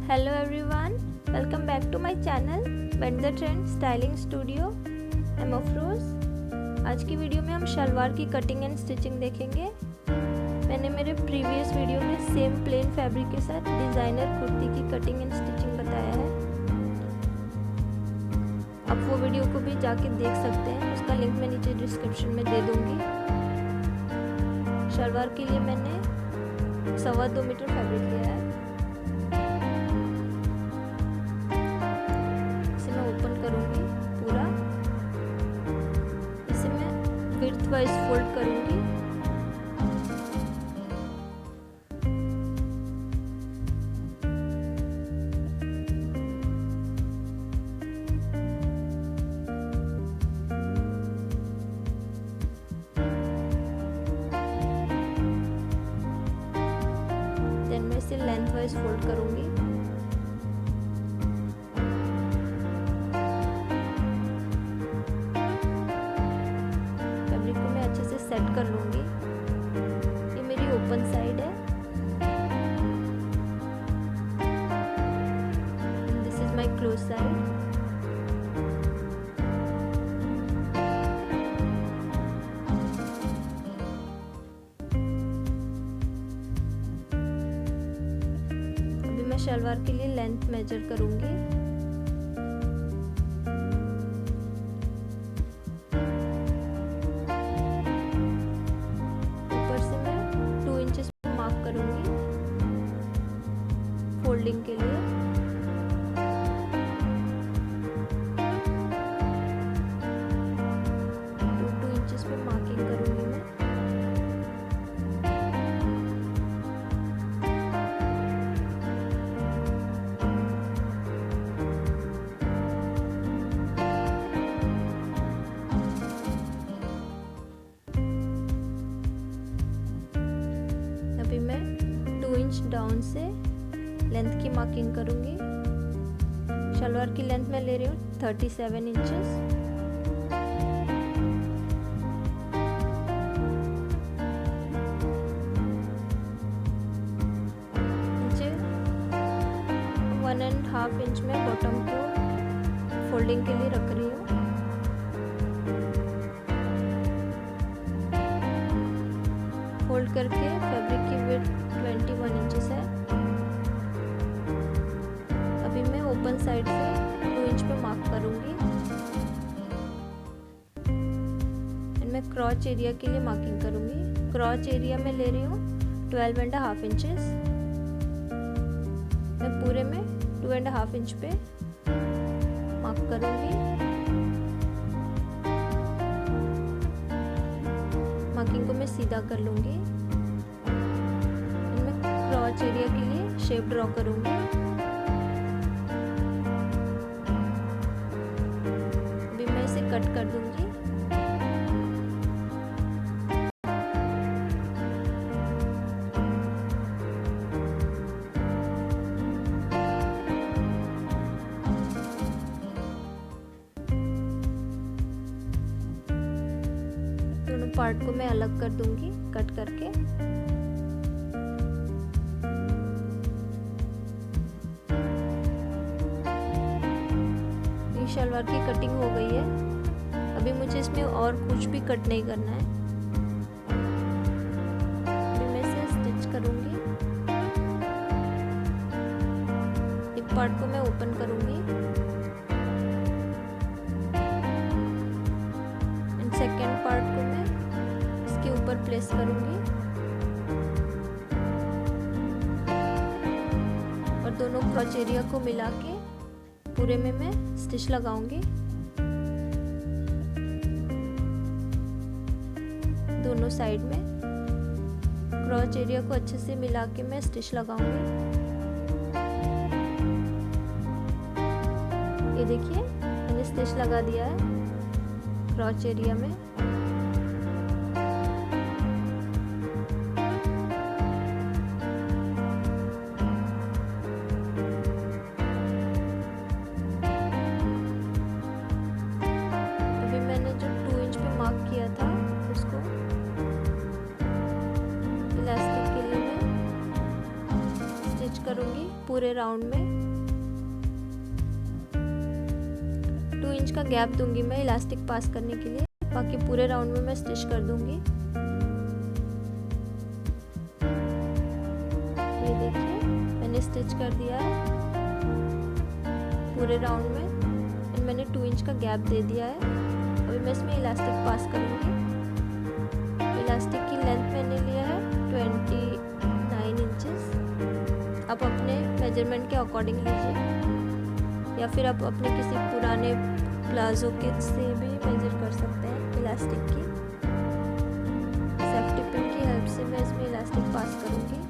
Hello everyone, welcome back to my channel bend the trend styling studio. I am Afroz. आज की video में हम शलवार की कटिंग एंड स्टिचिंग देखेंगे। मैंने मेरे प्रीवियस वीडियो में सेम प्लेन फैब्रिक के साथ डिज़ाइनर कुर्ती की कटिंग एंड स्टिचिंग बताया है। आप वो वीडियो को भी जाके देख सकते हैं, उसका लिंक मैं नीचे डिस्क्रिप्शन में दे दूँगी। शलवार के लिए मैंने 2.25 मीटर फैब्रिक लिया है। इसे मैं ओपन करूंगी पूरा। इसे मैं विड्थ वाइज फोल्ड करूंगी। देन मैं इसे लेंथ वाइज फोल्ड करूंगी। फैब्रिक को मैं अच्छे से सेट कर लूंगी। ये मेरी ओपन साइड है। This is my close side. मैं शलवार के लिए लेंथ मेजर करूंगी। ऊपर से मैं 2 इंचेस मार्क करूंगी फोल्डिंग के लिए। 2 इंचेस पे मार्किंग करूंगी मैं। अभी मैं 2 इंच डाउन से लेंथ की मार्किंग करूंगी। शलवार की लेंथ मैं ले रही हूँ 37 इंचेस। नीचे 1.5 इंच में बॉटम को फोल्डिंग के लिए रख रही हूँ। फोल्ड करके फैब्रिक की विड्थ 21 इंचेस है। अभी मैं ओपन साइड से 2 इंच पे मार्क करूंगी। एंड मैं क्रॉच एरिया के लिए मार्किंग करूंगी। क्रॉच एरिया में ले रही हूँ 12.5 इंचेस। मैं पूरे में 2.5 इंच पे मार्क करूंगी। मार्किंग को मैं सीधा कर लूंगी। मैं क्रॉच एरिया के लिए शेप ड्रॉ करूंगी। अभी मैं इसे कट कर दूंगी। दोनों पार्ट को मैं अलग कर दूंगी कट करके। ये शलवार की कटिंग हो गई है। अभी मुझे इसमें और कुछ भी कट नहीं करना है। अभी मैं इसे स्टिच करूंगी। एक पार्ट को मैं ओपन करूंगी। सेकेंड पार्ट को मैं इसके ऊपर प्लेस करूंगी और दोनों क्रॉच एरिया को मिला के पूरे में मैं स्टिच लगाऊंगी। दोनों साइड में क्रॉच एरिया को अच्छे से मिला के मैं स्टिच लगाऊंगी। ये देखिए, मैंने स्टिच लगा दिया है क्रॉच एरिया में। अभी मैंने जो 2 इंच पे मार्क किया था उसको इलास्टिक के लिए मैं स्टिच करूंगी। पूरे राउंड में। 2 इंच का गैप दूंगी मैं इलास्टिक पास करने के लिए, बाकी पूरे राउंड में मैं स्टिच कर दूंगी। ये देखिए मैंने स्टिच कर दिया है पूरे राउंड में, एंड मैंने 2 इंच का गैप दे दिया है। अभी मैं इसमें इलास्टिक पास करूंगी। इलास्टिक की लेंथ मैंने लिया है 29 इंचेस। आप अपने मेजरमेंट के अकॉर्डिंग लीजिए, या फिर आप अपने किसी पुराने प्लाजो के से भी मेजर कर सकते हैं इलास्टिक की। सेफ्टी पिन की हेल्प से मैं इसमें इलास्टिक पास करूंगी।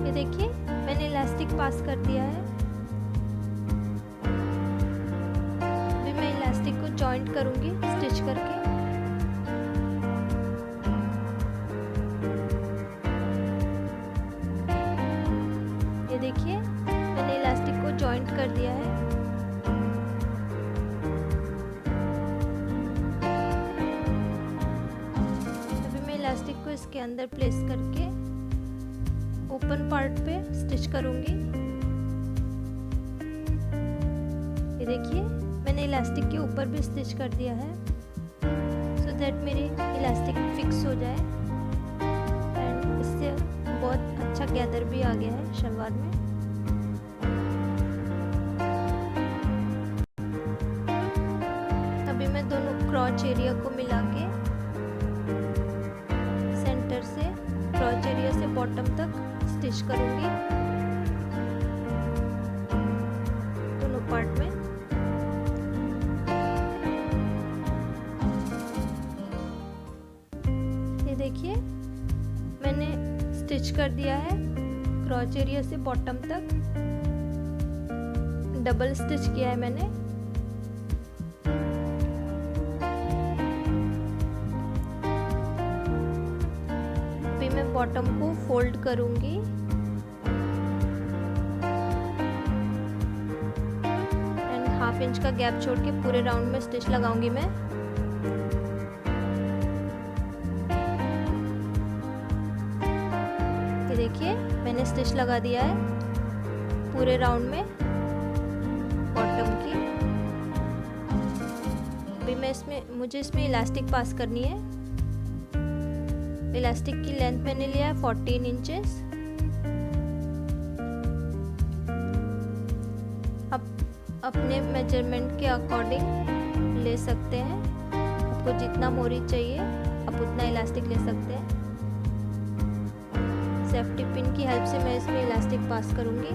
ये देखिए मैंने इलास्टिक पास कर दिया है। अभी मैं इलास्टिक को जॉइंट करूंगी स्टिच करके। ये देखिए मैंने इलास्टिक को जॉइंट कर दिया है। अभी मैं इलास्टिक को इसके अंदर प्लेस करके ओपन पार्ट पे स्टिच करूंगी। ये देखिए मैंने इलास्टिक के ऊपर भी स्टिच कर दिया है, सो दैट मेरी इलास्टिक फिक्स हो जाए, एंड इससे बहुत अच्छा गैदर भी आ गया है शलवार में। अभी मैं दोनों क्रॉच एरिया को मिला के सेंटर से क्रॉच एरिया से बॉटम तक स्टिच करूंगी दोनों पार्ट में। ये देखिए मैंने स्टिच कर दिया है क्रॉच एरिया से बॉटम तक। डबल स्टिच किया है मैंने। अभी मैं बॉटम को फोल्ड करूंगी एंड 1/2 इंच का गैप छोड़ के पूरे राउंड में स्टिच लगाऊंगी मैं। ये देखिए मैंने स्टिच लगा दिया है पूरे राउंड में बॉटम की। अभी मुझे इसमें इलास्टिक पास करनी है। इलास्टिक की लेंथ मैंने लिया है 14 इंचेस। आप अपने मेजरमेंट के अकॉर्डिंग ले सकते हैं। आपको जितना मोरी चाहिए आप उतना इलास्टिक ले सकते हैं। सेफ्टी पिन की हेल्प से मैं इसमें इलास्टिक पास करूंगी।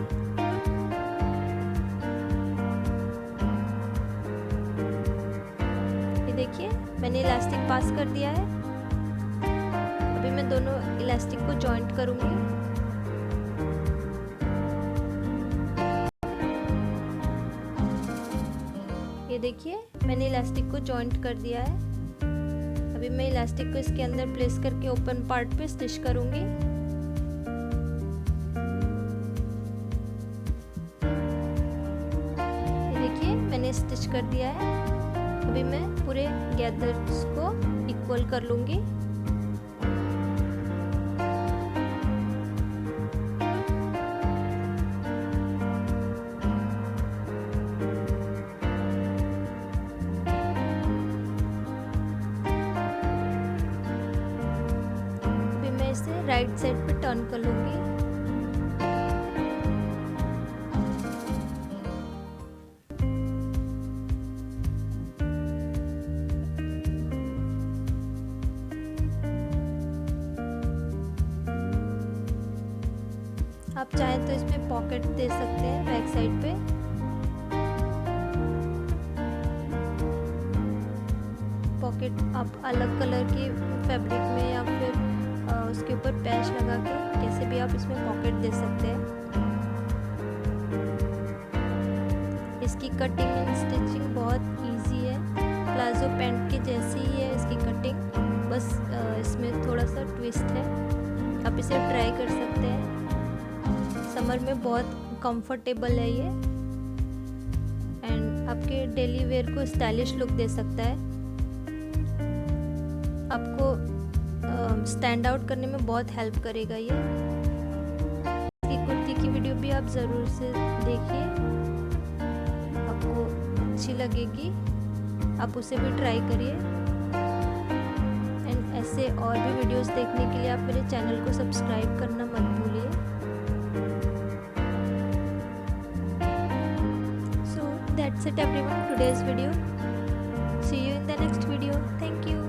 ये देखिए मैंने इलास्टिक पास कर दिया है। अभी मैं दोनों इलास्टिक को जॉइंट करूंगी। ये देखिए मैंने इलास्टिक को जॉइंट कर दिया है। अभी मैं इलास्टिक को इसके अंदर प्लेस करके ओपन पार्ट पे स्टिच करूंगी। ये देखिए मैंने स्टिच कर दिया है। अभी मैं पूरे गैदर्स को इक्वल कर लूंगी। राइट साइड पे टर्न कर लूंगी। आप चाहें तो इसमें पॉकेट दे सकते हैं बैक साइड पे। पॉकेट आप अलग कलर की फैब्रिक में या फिर उसके ऊपर पैच लगा के कैसे भी आप इसमें पॉकेट दे सकते हैं। इसकी कटिंग एंड स्टिचिंग बहुत इजी है, प्लाजो पैंट की जैसी ही है इसकी कटिंग, बस इसमें थोड़ा सा ट्विस्ट है। आप इसे ट्राई कर सकते हैं। समर में बहुत कंफर्टेबल है ये एंड आपके डेली वेयर को स्टाइलिश लुक दे सकता है। आपको स्टैंड आउट करने में बहुत हेल्प करेगा ये। कुर्ती की वीडियो भी आप ज़रूर से देखिए, आपको अच्छी लगेगी, आप उसे भी ट्राई करिए। एंड ऐसे और भी वीडियोस देखने के लिए आप मेरे चैनल को सब्सक्राइब करना मत भूलिए। So that's it everyone, today's video. See you in the next video. Thank you.